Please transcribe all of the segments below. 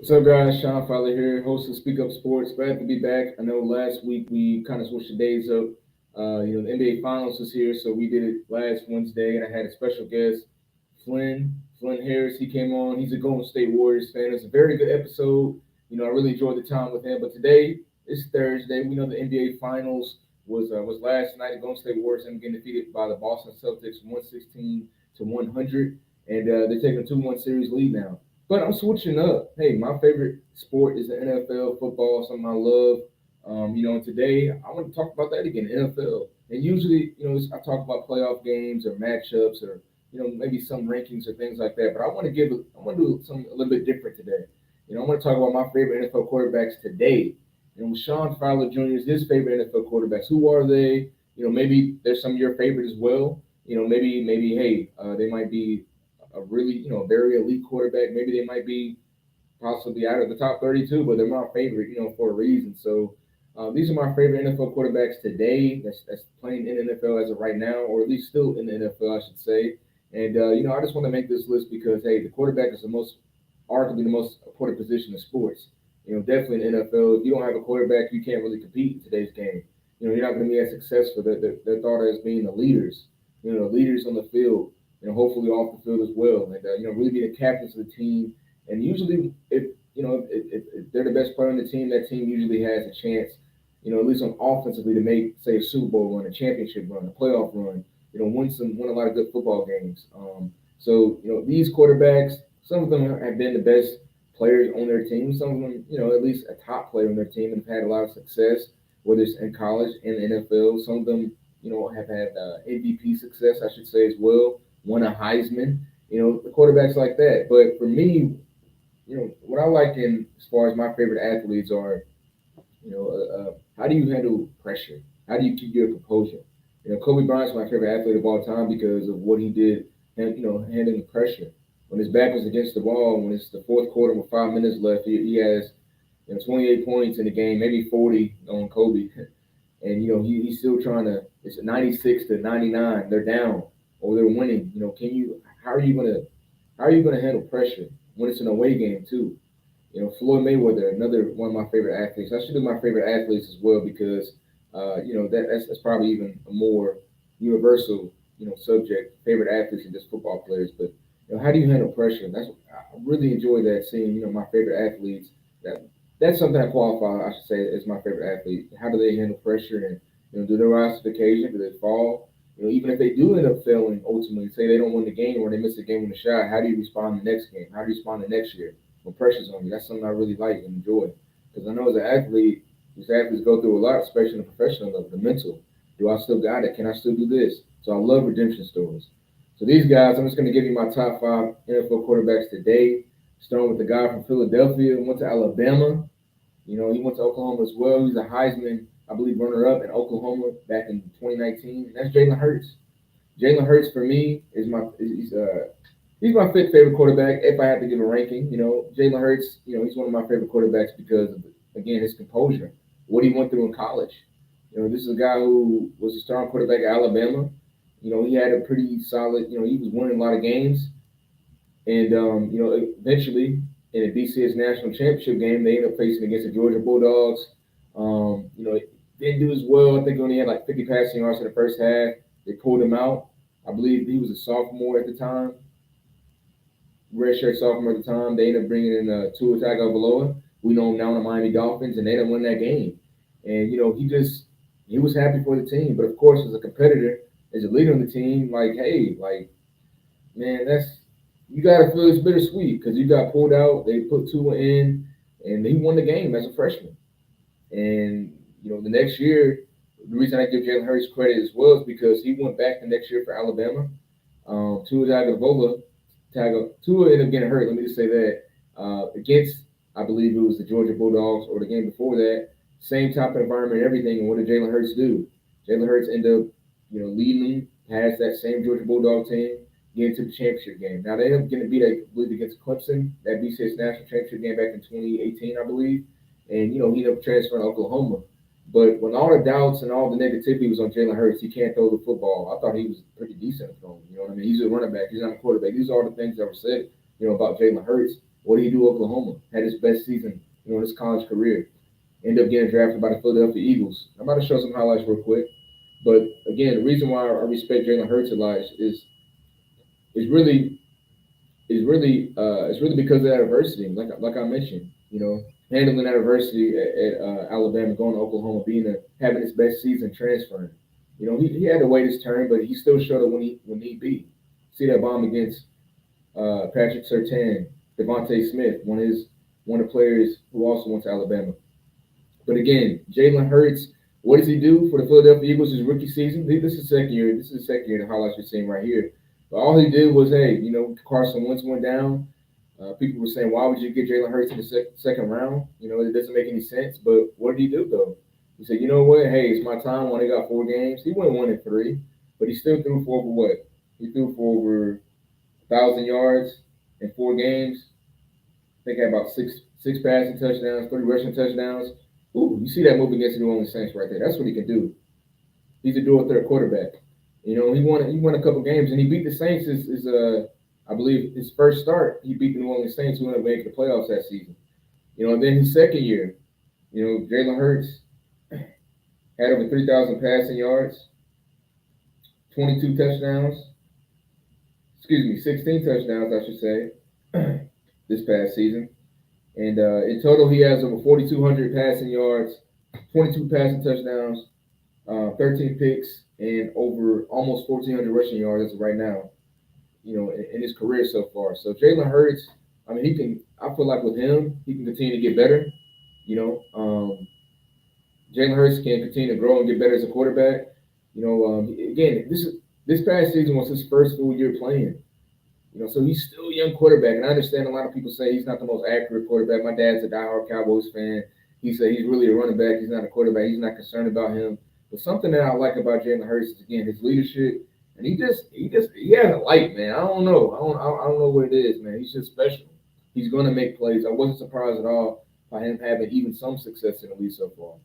What's up, guys? Sean Fowler here, host of Speak Up Sports. Glad to be back. I know last week we kind of switched the days up. The NBA Finals was here, so we did it last Wednesday, and I had a special guest, Flynn Harris. He came on. He's a Golden State Warriors fan. It's a very good episode. I really enjoyed the time with him. But today is Thursday. We know the NBA Finals was last night. The Golden State Warriors ended up getting defeated by the Boston Celtics, 116-100, and they're taking a 2-1 series lead now. But I'm switching up. Hey, my favorite sport is the NFL, football, something I love. And today I want to talk about that again, NFL. And usually, I talk about playoff games or matchups or maybe some rankings or things like that. But I want to do something a little bit different today. I want to talk about my favorite NFL quarterbacks today. Sean Fowler Jr. is his favorite NFL quarterbacks. Who are they? Maybe there's some of your favorite as well. Maybe hey, they might be a really very elite quarterback. Maybe they might be possibly out of the top 32, but they're my favorite, for a reason. So these are my favorite NFL quarterbacks today. That's playing in the NFL as of right now, or at least still in the NFL, I should say. And I just want to make this list because hey, the quarterback is arguably the most important position in sports. Definitely in the NFL, if you don't have a quarterback, you can't really compete in today's game. You're not going to be as successful. They're thought as being the leaders. The leaders on the field. Hopefully off the field as well, and really be the captains of the team. And usually, if they're the best player on the team, that team usually has a chance, at least on offensively to make say a Super Bowl run, a championship run, a playoff run. Win a lot of good football games. So these quarterbacks, some of them have been the best players on their team. Some of them, at least a top player on their team and have had a lot of success, whether it's in college and the NFL. Some of them, have had MVP success, I should say, as well. Won a Heisman. The quarterbacks like that. But for me, what I like in as far as my favorite athletes are, how do you handle pressure? How do you keep your composure? Kobe Bryant's my favorite athlete of all time because of what he did, and handling pressure. When his back was against the wall, when it's the fourth quarter with 5 minutes left, he has 28 points in the game, maybe 40 on Kobe, and he's still trying to. It's 96-99. They're down or they're winning. Can you? How are you gonna? How are you gonna handle pressure when it's an away game too? Floyd Mayweather, another one of my favorite athletes. I should do my favorite athletes as well because that's probably even a more universal subject. Favorite athletes and just football players, but how do you handle pressure? And I really enjoy that seeing my favorite athletes. That that's something I qualify. I should say as my favorite athlete. How do they handle pressure and do they rise to the occasion? Do they fall? Even if they do end up failing, ultimately, say they don't win the game or they miss a game in the shot, how do you respond the next game? How do you respond the next year? When pressure's on you. That's something I really like and enjoy. Because I know as an athlete, these athletes go through a lot, especially in the professional level, the mental. Do I still got it? Can I still do this? So I love redemption stories. So these guys, I'm just going to give you my top five NFL quarterbacks today. Starting with the guy from Philadelphia, went to Alabama. He went to Oklahoma as well. He's a Heisman, I believe, runner-up in Oklahoma back in 2019. And that's Jalen Hurts. Jalen Hurts for me is he's my fifth favorite quarterback. If I had to give a ranking, Jalen Hurts, he's one of my favorite quarterbacks because of again his composure, what he went through in college. This is a guy who was a starting quarterback at Alabama. He had a pretty solid. He was winning a lot of games, and eventually in the BCS national championship game, they ended up facing against the Georgia Bulldogs. Didn't do as well. I think he only had like 50 passing yards in the first half. They pulled him out. I believe he was a sophomore at the time, redshirt sophomore at the time. They ended up bringing in Tua Tagovailoa. We know him now in the Miami Dolphins, and they didn't win that game. And he was happy for the team, but of course, as a competitor, as a leader on the team, like hey, like man, that's you gotta feel it's bittersweet because you got pulled out. They put Tua in, and he won the game as a freshman. And the next year, the reason I give Jalen Hurts credit as well is because he went back the next year for Alabama. Tua Tua ended up getting hurt. Let me just say that against I believe it was the Georgia Bulldogs or the game before that. Same type of environment, everything. And what did Jalen Hurts do? Jalen Hurts ended up leading past that same Georgia Bulldog team, getting to the championship game. Now they ended up getting beat, I believe, against Clemson, that BCS national championship game back in 2018, I believe. And he ended up transferring to Oklahoma. But when all the doubts and all the negativity was on Jalen Hurts, he can't throw the football. I thought he was pretty decent at throwing. You know what I mean? He's a running back. He's not a quarterback. These are all the things that were said, about Jalen Hurts. What did he do at Oklahoma? Had his best season, in his college career. Ended up getting drafted by the Philadelphia Eagles. I'm about to show some highlights real quick. But again, the reason why I respect Jalen Hurts a lot is really it's really because of that adversity. Like I mentioned, handling that adversity at Alabama, going to Oklahoma, having his best season, transferring. He had to wait his turn, but he still showed up when need be. See that bomb against Patrick Surtain, Devontae Smith, one of the players who also went to Alabama. But again, Jalen Hurts, what does he do for the Philadelphia Eagles his rookie season? This is second year. This is the second year the highlights we're seeing right here. But all he did was, hey, Carson Wentz went down. People were saying, why would you get Jalen Hurts in the second round? It doesn't make any sense. But what did he do though? He said, you know what? Hey, it's my time. When he got 4 games, he went 1-3, but he still threw for over what? He threw for over 1,000 yards in 4 games. I think he had about six passing touchdowns, 3 rushing touchdowns. Ooh, you see that move against the New Orleans Saints right there. That's what he can do. He's a dual threat quarterback. He won a couple games and he beat the Saints. I believe his first start, he beat the New Orleans Saints who ended up making the playoffs that season. And then his second year, Jalen Hurts had over 3,000 passing yards, 22 touchdowns. Excuse me, 16 touchdowns, I should say, this past season. And in total, he has over 4,200 passing yards, 22 passing touchdowns, 13 picks, and over almost 1,400 rushing yards as of right now, in his career so far. So Jalen Hurts, I mean, I feel like with him, he can continue to get better. Jalen Hurts can continue to grow and get better as a quarterback. Again, this past season was his first full year playing. So he's still a young quarterback, and I understand a lot of people say he's not the most accurate quarterback. My dad's a diehard Cowboys fan. He said he's really a running back. He's not a quarterback. He's not concerned about him. But something that I like about Jalen Hurts is again his leadership, and he has a light, man. I don't know. I don't know what it is, man. He's just special. He's going to make plays. I wasn't surprised at all by him having even some success in the league so far.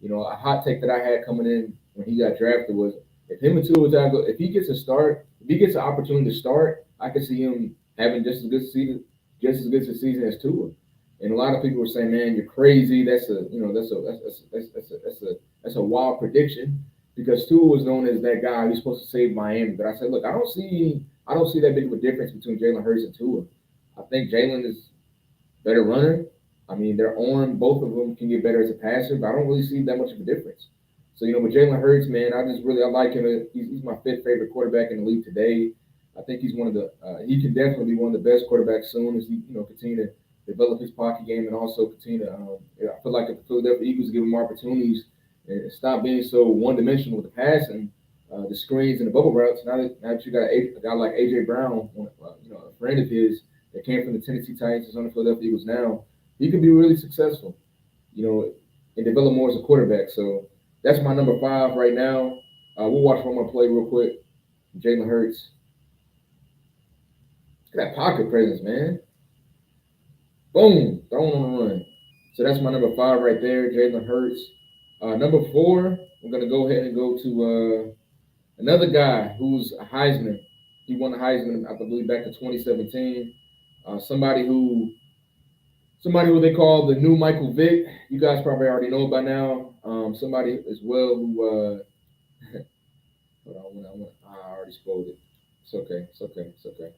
A hot take that I had coming in when he got drafted was if him and Tua Tagovailoa, if he gets a start, if he gets an opportunity to start, I could see him having just as good a season as Tua. And a lot of people were saying, "Man, you're crazy. That's a wild prediction," because Tua was known as that guy who's supposed to save Miami. But I said, look, I don't see that big of a difference between Jalen Hurts and Tua. I think Jalen is a better runner. I mean, their arm, both of them can get better as a passer, but I don't really see that much of a difference. So, with Jalen Hurts, man, I like him. He's my fifth favorite quarterback in the league today. I think he's he can definitely be one of the best quarterbacks soon as he, continue to develop his pocket game and also continue to, I feel like if the Philadelphia Eagles give him opportunities and stop being so one-dimensional with the passing, the screens and the bubble routes, now that you got a guy like A.J. Brown, a friend of his that came from the Tennessee Titans is on the Philadelphia Eagles now, he can be really successful, and develop more as a quarterback. So that's my number 5 right now. We'll watch one more play real quick. Jalen Hurts. Look at that pocket presence, man. Boom, throwing on the run. So that's my number 5 right there, Jalen Hurts. Number 4, I'm going to go ahead and go to another guy who's a Heisman. He won the Heisman, I believe, back in 2017. Somebody who they call the new Michael Vick. You guys probably already know by now. Somebody as well who hold on, I already spoiled it. It's okay.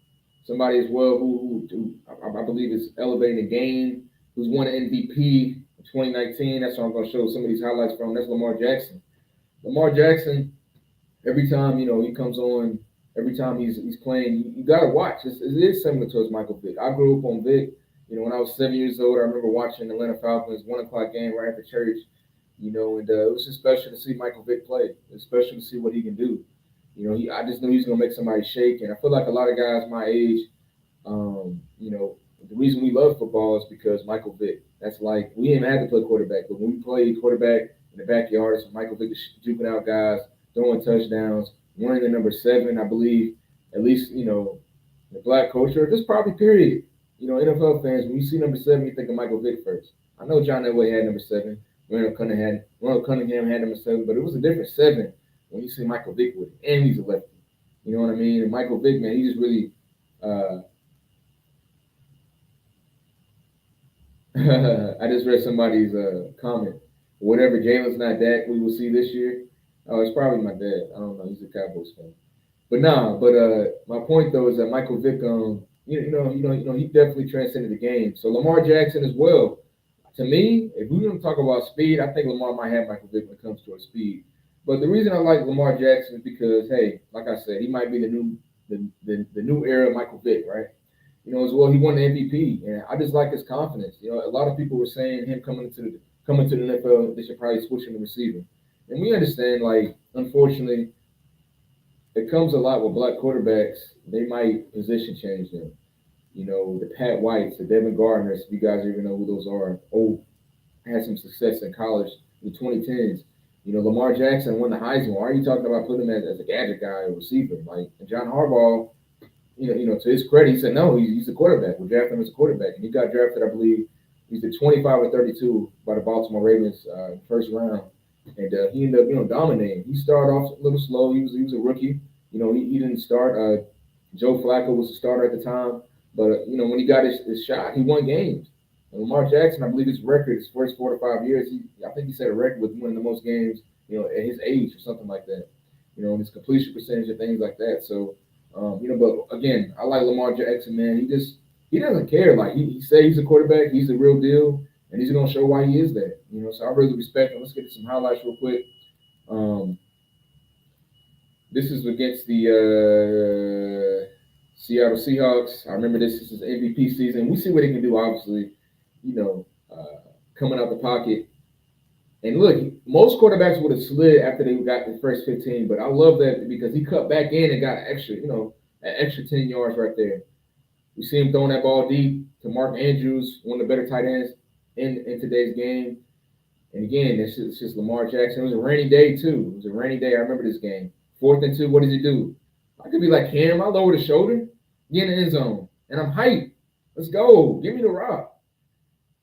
Somebody as well who I believe is elevating the game, who's won an MVP in 2019. That's what I'm going to show some of these highlights from. That's Lamar Jackson. Lamar Jackson, every time he comes on, every time he's playing, you got to watch. It is similar to Michael Vick. I grew up on Vick. When I was 7 years old, I remember watching the Atlanta Falcons 1:00 game right after church. And it was just special to see Michael Vick play. It was special to see what he can do. I just knew he was gonna make somebody shake, and I feel like a lot of guys my age, the reason we love football is because Michael Vick. That's like we didn't have to play quarterback, but when we played quarterback in the backyard, it's Michael Vick juking out guys, throwing touchdowns, wearing the number 7, I believe. At least the black culture, just probably period. NFL fans, when you see number 7, you think of Michael Vick first. I know John Elway had number 7. Ronald Cunningham had number 7, but it was a different 7 when you see Michael Vick with it, and he's a lefty. You know what I mean? And Michael Vick, man, he just really I just read somebody's comment. Whatever Jalen's not Dak, we will see this year. Oh, it's probably my dad. I don't know. He's a Cowboys fan. But nah. But my point though is that Michael Vick, he definitely transcended the game. So Lamar Jackson as well. To me, if we're going to talk about speed, I think Lamar might have Michael Vick when it comes to his speed. But the reason I like Lamar Jackson is because, hey, like I said, he might be the new era of Michael Vick, right? As well, he won the MVP, and I just like his confidence. A lot of people were saying him coming to the NFL, they should probably switch him to receiver, and we understand. Like, unfortunately, it comes a lot with black quarterbacks. They might position change them. The Pat Whites, the Devin Gardners, if you guys even know who those are. Oh, had some success in college in the 2010s. Lamar Jackson won the Heisman. Why are you talking about putting him as a gadget guy or receiver? Like, and John Harbaugh, to his credit, he said no, he's a quarterback. We'll draft him as a quarterback, and he got drafted, I believe, he's the 25 or 32 by the Baltimore Ravens first round, and he ended up, dominating. He started off a little slow. He was a rookie. He didn't start. Joe Flacco was the starter at the time, but when he got his shot, he won games. And Lamar Jackson, I believe his record, his first 4 to 5 years, I think he set a record with winning the most games, at his age or something like that. And his completion percentage and things like that. So. But again, I like Lamar Jackson, man. He doesn't care. Like he say he's a quarterback, he's the real deal, and he's gonna show why he is that. So I really respect him. Let's get to some highlights real quick. Um, this is against the Seattle Seahawks. I remember this is his MVP season. We see what he can do. Obviously, coming out the pocket. And look, most quarterbacks would have slid after they got the first 15, but I love that because he cut back in and got an extra 10 yards right there. We see him throwing that ball deep to Mark Andrews, one of the better tight ends in today's game. And again, it's just Lamar Jackson. It was a rainy day, too. It was a rainy day. I remember this game. 4th and 2, what does he do? I could be like Cam. I lower the shoulder, get in the end zone, and I'm hyped. Let's go. Give me the rock.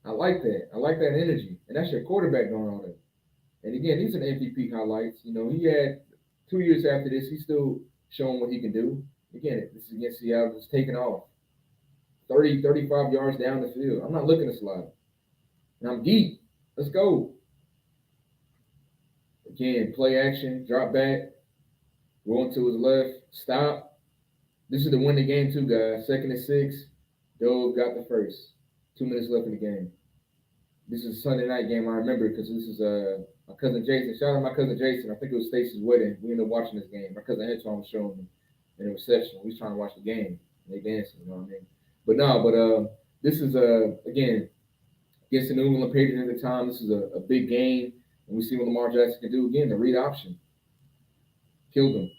I like that. I like that energy. And that's your quarterback going on there. And again, these are the MVP highlights. He had 2 years after this, he's still showing what he can do. Again, this is against Seattle. It's taking off 30, 35 yards down the field. I'm not looking to slide. And I'm deep. Let's go. Again, play action, drop back, rolling to his left, stop. This is the win the game too, guys. 2nd and 6. Dove got the first. 2 minutes left in the game. This is a Sunday night game. I remember because this is my cousin Jason. Shout out my cousin Jason. I think it was Stacy's wedding. We ended up watching this game. My cousin Antoine was showing me in the reception. We was trying to watch the game. They dancing, you know what I mean? But this is again against the New England Patriots at the time. This is a big game, and we see what Lamar Jackson can do again. The read option killed him.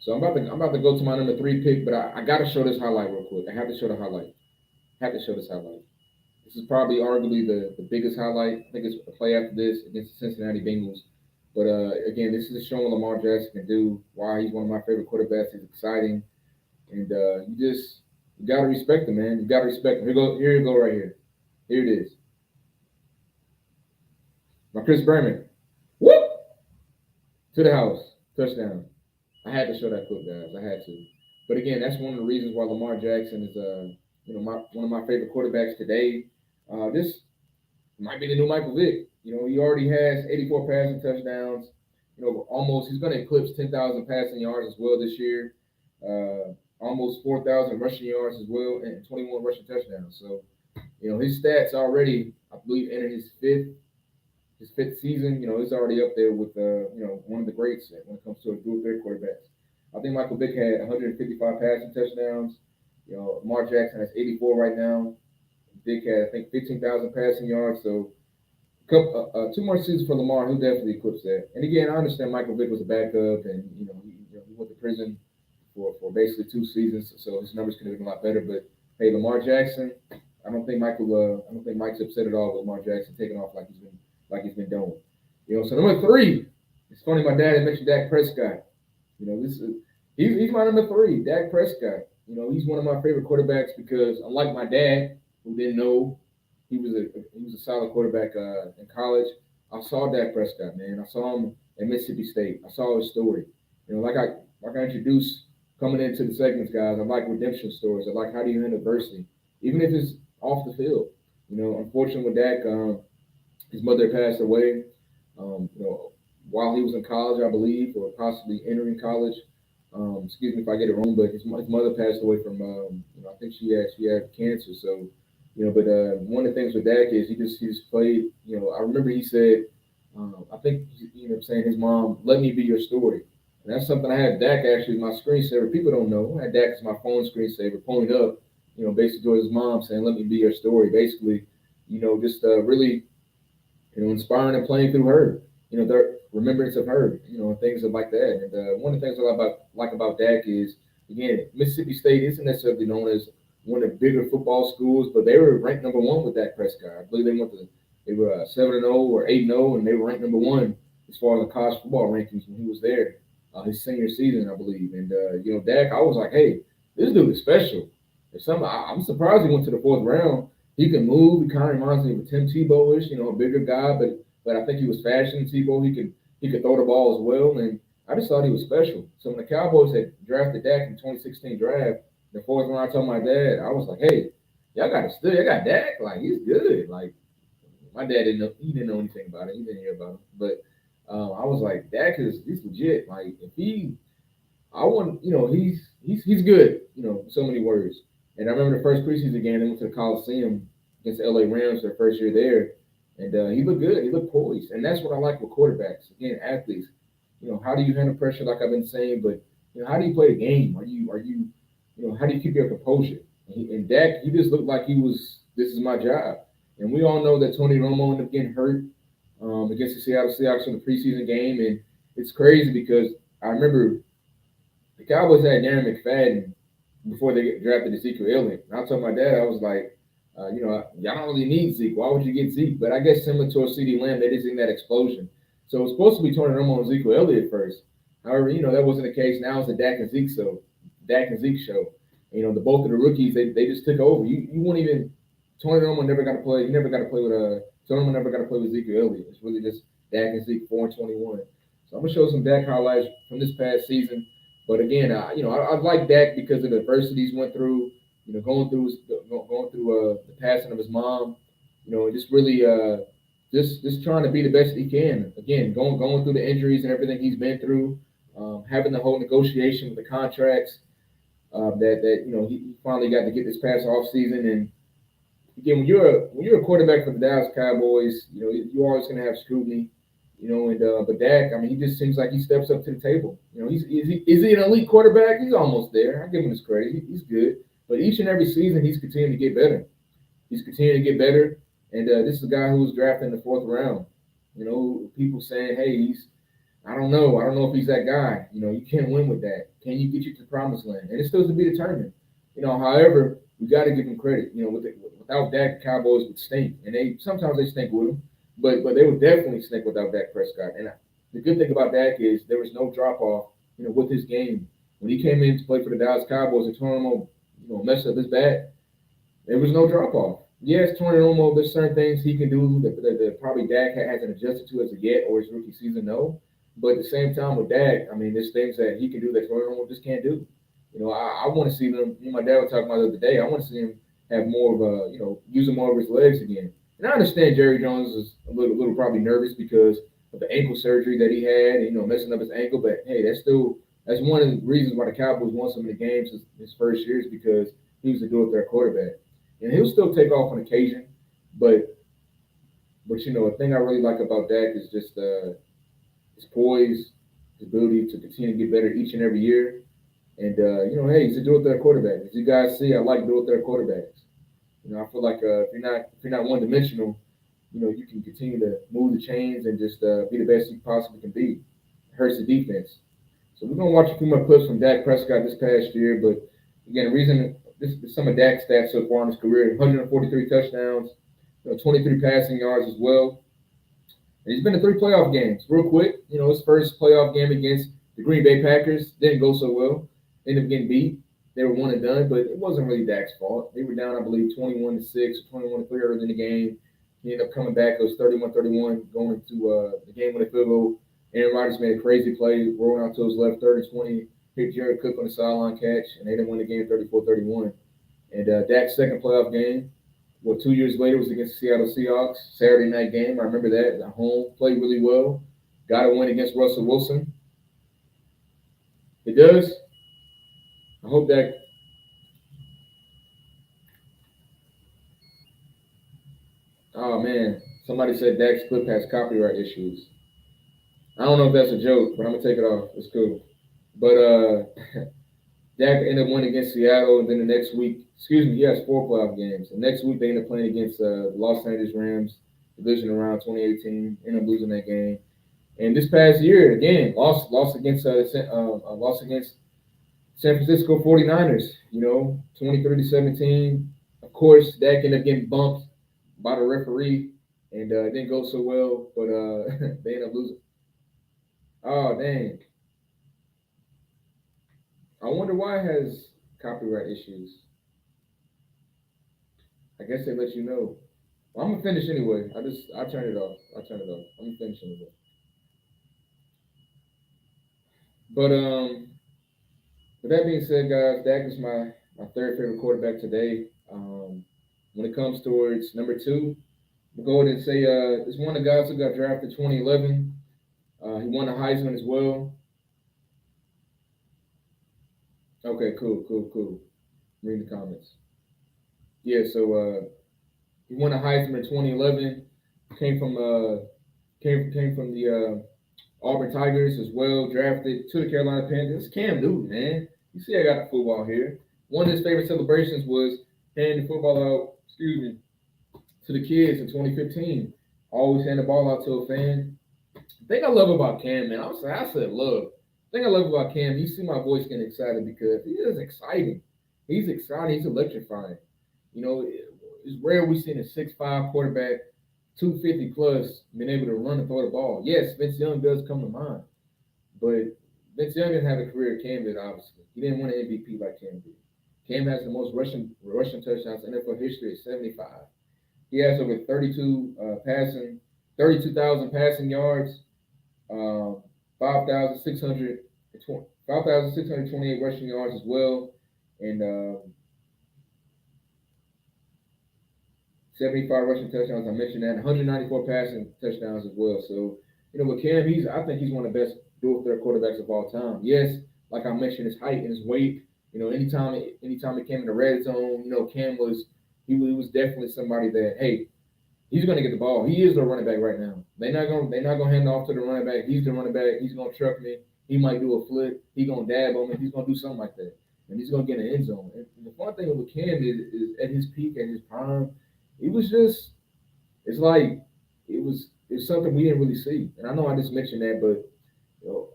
So I'm about to go to my number 3 pick, but I got to show this highlight real quick. I have to show the highlight. This is probably arguably the biggest highlight. I think it's a play after this against the Cincinnati Bengals. But again, this is showing Lamar Jackson can do, why he's one of my favorite quarterbacks. He's exciting, and you gotta respect him, man. You gotta respect him. Here you go, right here. Here it is. My Chris Berman, whoop, to the house, touchdown. I had to show that clip, guys. I had to. But again, that's one of the reasons why Lamar Jackson is one of my favorite quarterbacks today. This might be the new Michael Vick. He already has 84 passing touchdowns. He's going to eclipse 10,000 passing yards as well this year. Almost 4,000 rushing yards as well, and 21 rushing touchdowns. So, his stats already, I believe, entered his fifth season. He's already up there with one of the greats when it comes to a dual threat quarterbacks. I think Michael Vick had 155 passing touchdowns. Lamar Jackson has 84 right now. Vick had, I think, 15,000 passing yards. So 2 more seasons for Lamar, he'll definitely eclipse that. And again, I understand Michael Vick was a backup, and he went to prison for basically 2 seasons, so his numbers could have been a lot better. But hey, Lamar Jackson, I don't think Mike's upset at all with Lamar Jackson taking off like he's been doing. So number 3. It's funny, my dad had mentioned Dak Prescott. He's my number 3, Dak Prescott. He's one of my favorite quarterbacks because, unlike my dad, who didn't know he was a solid quarterback in college, I saw Dak Prescott, man. I saw him at Mississippi State. I saw his story. Like I introduced coming into the segments, guys. I like redemption stories. I like how do you end adversity, even if it's off the field. Unfortunately with Dak, his mother passed away. While he was in college, I believe, or possibly entering college. Excuse me if I get it wrong, but his mother passed away from, I think she had cancer. So, but one of the things with Dak is he just played. I remember he said, I think saying his mom, "Let me be your story." And that's something I had Dak actually as my screensaver. People don't know. I had Dak as my phone screensaver, pointing up, basically towards his mom saying, "Let me be your story." Basically, just really inspiring and playing through her. The remembrance of her, and things like that. And one of the things I like about Dak is, again, Mississippi State isn't necessarily known as one of the bigger football schools, but they were ranked number one with Dak Prescott. I believe they were 7-0 or 8-0, and they were ranked number one as far as the college football rankings when he was there, his senior season, I believe. And Dak, I was like, hey, this dude is special. I'm surprised he went to the fourth round. He can move. He kind of reminds me of a Tim Tebow-ish, a bigger guy, but I think he was faster than Tebow. He could throw the ball as well, and I just thought he was special. So when the Cowboys had drafted Dak in the 2016 draft, the fourth round, I told my dad, I was like, hey, y'all got to still, y'all got Dak, like he's good. Like my dad didn't know anything about it. He didn't hear about him, but I was like, Dak he's legit. Like if he I want, he's good, so many words. And I remember the first preseason game, they went to the Coliseum against the LA Rams their first year there. And he looked good. He looked poised. And that's what I like with quarterbacks. Again, athletes. How do you handle pressure like I've been saying, but how do you play the game? How do you keep your composure? And Dak, he just looked like this is my job. And we all know that Tony Romo ended up getting hurt against the Seattle Seahawks in the preseason game. And it's crazy because I remember the Cowboys had Darren McFadden before they drafted Ezekiel Elliott. And I told my dad, I was like, y'all don't really need Zeke. Why would you get Zeke? But I guess similar to a CeeDee Lamb, they didn't see that explosion. So it was supposed to be Tony Romo and Ezekiel Elliott first. However, that wasn't the case. Now it's the Dak and Zeke show. The both of the rookies, they just took over. You won't even Tony Romo never got to play. He never got to play with Tony Romo never got to play with Ezekiel Elliott. It's really just Dak and Zeke 4-21. So I'm gonna show some Dak highlights from this past season. But again, I like Dak because of the adversity he's went through. Going through the passing of his mom. And just really just trying to be the best he can. Again, going through the injuries and everything he's been through, having the whole negotiation with the contracts that he finally got to get this past off season. And again, when you're a quarterback for the Dallas Cowboys, you're always going to have scrutiny. But Dak, I mean, he just seems like he steps up to the table. Is he an elite quarterback? He's almost there. I give him his credit. He's good. But each and every season, he's continuing to get better. He's continuing to get better. And this is a guy who was drafted in the fourth round. People saying, hey, I don't know. I don't know if he's that guy. You can't win with that. Can you get you to the promised land? And it's still to be determined. However, we got to give him credit. Without Dak, the Cowboys would stink. And sometimes they stink with him. But they would definitely stink without Dak Prescott. And the good thing about Dak is there was no drop off, with his game. When he came in to play for the Dallas Cowboys and Tony Romo, messed up his bat, there was no drop off. Yes, Tony Romo, there's certain things he can do that probably Dak hasn't adjusted to as of yet or his rookie season, no. But at the same time with Dak, I mean, there's things that he can do that Tony Romo just can't do. I want to see them. My dad was talking about the other day. I want to see him have more of a, using more of his legs again. And I understand Jerry Jones is a little probably nervous because of the ankle surgery that he had, messing up his ankle. But hey, that's one of the reasons why the Cowboys won so many games his first year is because he was a do-it-there quarterback. And he'll still take off on occasion, but a thing I really like about Dak is just his poise, his ability to continue to get better each and every year. And hey, he's a do-it-there quarterback. As you guys see, I like do-it-there quarterbacks. I feel like if you're not one dimensional, you can continue to move the chains and just be the best you possibly can be. It hurts the defense. So we're gonna watch a few more clips from Dak Prescott this past year. But again, the reason this is some of Dak's stats so far in his career: 143 touchdowns, 23 passing yards as well. And he's been to 3 playoff games. Real quick, his first playoff game against the Green Bay Packers didn't go so well. Ended up getting beat. They were one and done, but it wasn't really Dak's fault. They were down, I believe, 21-6, 21-3 early in the game. He ended up coming back. It was 31-31 going into the game with a field goal. Aaron Rodgers made a crazy play, rolling out to his left, 30-20, hit Jared Cook on the sideline catch, and they didn't win the game 34-31. And Dak's second playoff game, 2 years later was against the Seattle Seahawks, Saturday night game. I remember that at home, played really well, got a win against Russell Wilson. It does. I hope that. Oh man, somebody said Dak's clip has copyright issues. I don't know if that's a joke, but I'm gonna take it off. It's cool. But Dak ended up winning against Seattle, and then the next week, excuse me, he has 4 playoff games. And next week they end up playing against the Los Angeles Rams, division round 2018. End up losing that game. And this past year, again, lost against lost against San Francisco 49ers. 23-17. Of course, Dak ended up getting bumped by the referee, and it didn't go so well. But they ended up losing. Oh dang! I wonder why it has copyright issues. I guess they let you know. Well, I'm gonna finish anyway. I turn it off. I turn it off. I'm gonna finish anyway. But with that being said, guys, Dak is my third favorite quarterback today. When it comes towards number two, we'll go ahead and say it's one of the guys who got drafted 2011. He won the Heisman as well. Okay, cool, cool, cool. Read the comments. Yeah, so he won the Heisman in 2011. Came from came from the Auburn Tigers as well. Drafted to the Carolina Panthers. Cam Newton, man. You see, I got the football here. One of his favorite celebrations was handing the football out. Excuse me, to the kids in 2015. Always hand the ball out to a fan. The thing I love about Cam, man, I said love. The thing I love about Cam, you see my voice getting excited because he is exciting. He's exciting. He's electrifying. It's rare we see a 6'5" quarterback, 250 plus, being able to run and throw the ball. Yes, Vince Young does come to mind, but Vince Young didn't have a career Cam did, obviously. He didn't win an MVP like Cam did. Cam has the most rushing touchdowns in NFL history at 75. He has over 32,000 passing yards, 5,600 5,628 rushing yards as well, and 75 rushing touchdowns. I mentioned that. 194 passing touchdowns as well. So, with Cam, I think he's one of the best dual threat quarterbacks of all time. Yes, like I mentioned, his height and his weight. Anytime it came in the red zone, Cam was definitely somebody that, hey, he's going to get the ball. He is the running back right now. They're not gonna hand off to the running back. He's the running back. He's gonna truck me. He might do a flip. He's gonna dab on me. He's gonna do something like that, and he's gonna get in the end zone. And the fun thing with Cam is at his peak, at his prime, he was just. It's like it's something we didn't really see. And I know I just mentioned that, but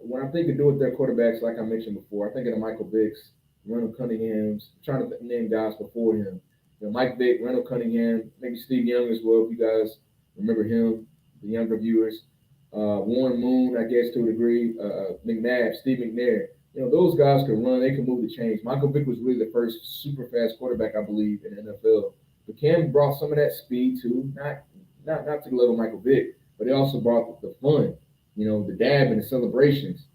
when I think of doing their quarterbacks, like I mentioned before, I think of the Michael Vicks, Randall Cunningham's. I'm trying to name guys before him. Mike Vick, Randall Cunningham, maybe Steve Young as well, if you guys remember him, the younger viewers. Warren Moon, I guess, to a degree. McNabb, Steve McNair. Those guys can run. They can move the chains. Michael Vick was really the first super fast quarterback, I believe, in the NFL. But Cam brought some of that speed too, not to the level of Michael Vick, but he also brought the fun, the dab and the celebrations,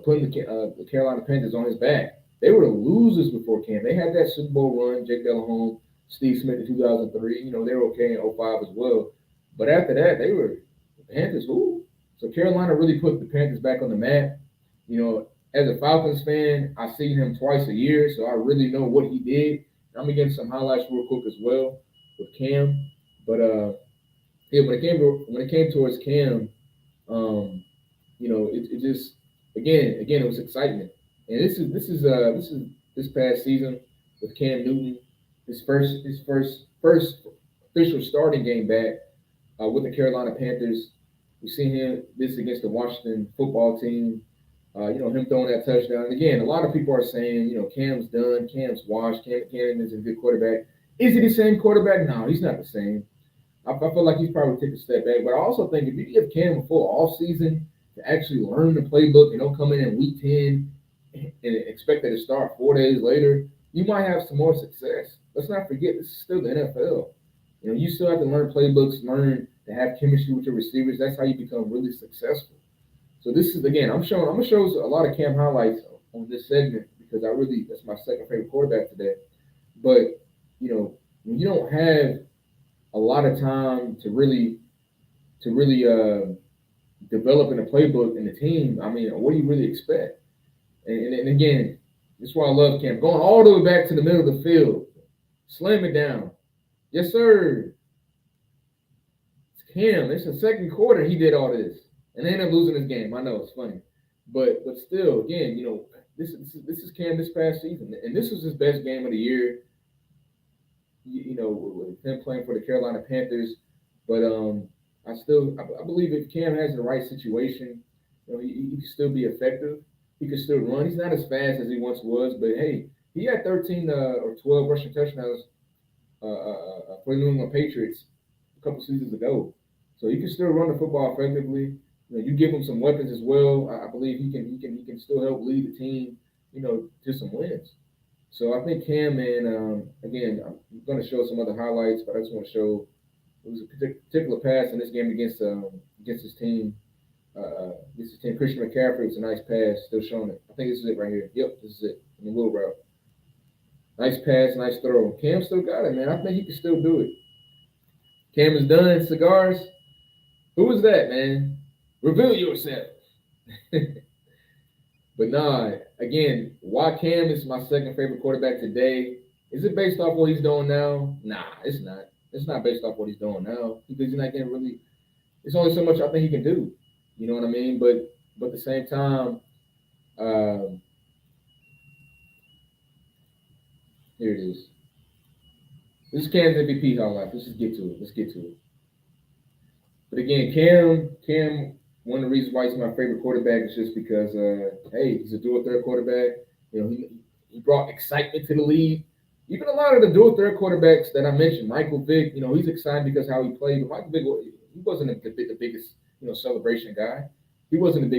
putting the Carolina Panthers on his back. They were the losers before Cam. They had that Super Bowl run, Jake Delhomme, Steve Smith in 2003. They were okay in 05 as well. But after that, the Panthers, who? So Carolina really put the Panthers back on the map. As a Falcons fan, I see him twice a year, so I really know what he did. I'm gonna get some highlights real quick as well with Cam. But yeah, when it came towards Cam, it just again it was excitement. And this past season with Cam Newton, his first official starting game back with the Carolina Panthers. We seen him this against the Washington football team. Him throwing that touchdown. And again, a lot of people are saying, Cam's done, Cam's washed, Cam is a good quarterback. Is he the same quarterback? No, he's not the same. I feel like he's probably taking a step back. But I also think if you give Cam a full off season to actually learn the playbook and don't come in week 10 and expect that to start 4 days later, you might have some more success. Let's not forget, this is still the NFL. You still have to learn playbooks, learn to have chemistry with your receivers. That's how you become really successful. So this is again, I'm gonna show a lot of Cam highlights on this segment because that's my second favorite quarterback today. But when you don't have a lot of time to really develop in a playbook in the team. I mean, what do you really expect? And again, that's why I love Cam. Going all the way back to the middle of the field, slam it down. Yes, sir. It's Cam. It's the second quarter he did all this, and they ended up losing this game. I know it's funny, but still, again, this is Cam this past season, and this was his best game of the year. With him playing for the Carolina Panthers, but I believe if Cam has the right situation, he can still be effective. He can still run. He's not as fast as he once was, but hey, he had 13 or 12 rushing touchdowns for the New England Patriots a couple seasons ago. So he can still run the football effectively. You give him some weapons as well. I believe he can still help lead the team, to some wins. So I think Cam, man, again, I'm going to show some other highlights, but I just want to show it was a particular pass in this game against his team. Christian McCaffrey was a nice pass, still showing it. I think this is it right here. Yep, this is it in the wheel route. Nice pass, nice throw. Cam still got it, man. I think he can still do it. Cam is done. Cigars. Who was that, man? Reveal yourself. But nah, again, why Cam is my second favorite quarterback today? Is it based off what he's doing now? Nah, it's not. It's not based off what he's doing now because he's not getting really. It's only so much I think he can do. You know what I mean? But at the same time, um, here it is. This is Cam's MVP highlight. Let's just get to it. Let's get to it. But again, Cam, one of the reasons why he's my favorite quarterback is just because, hey, he's a dual threat quarterback. He brought excitement to the league. Even a lot of the dual threat quarterbacks that I mentioned, Michael Vick, he's excited because how he played. But Michael Vick, he wasn't the biggest, celebration guy. He wasn't the biggest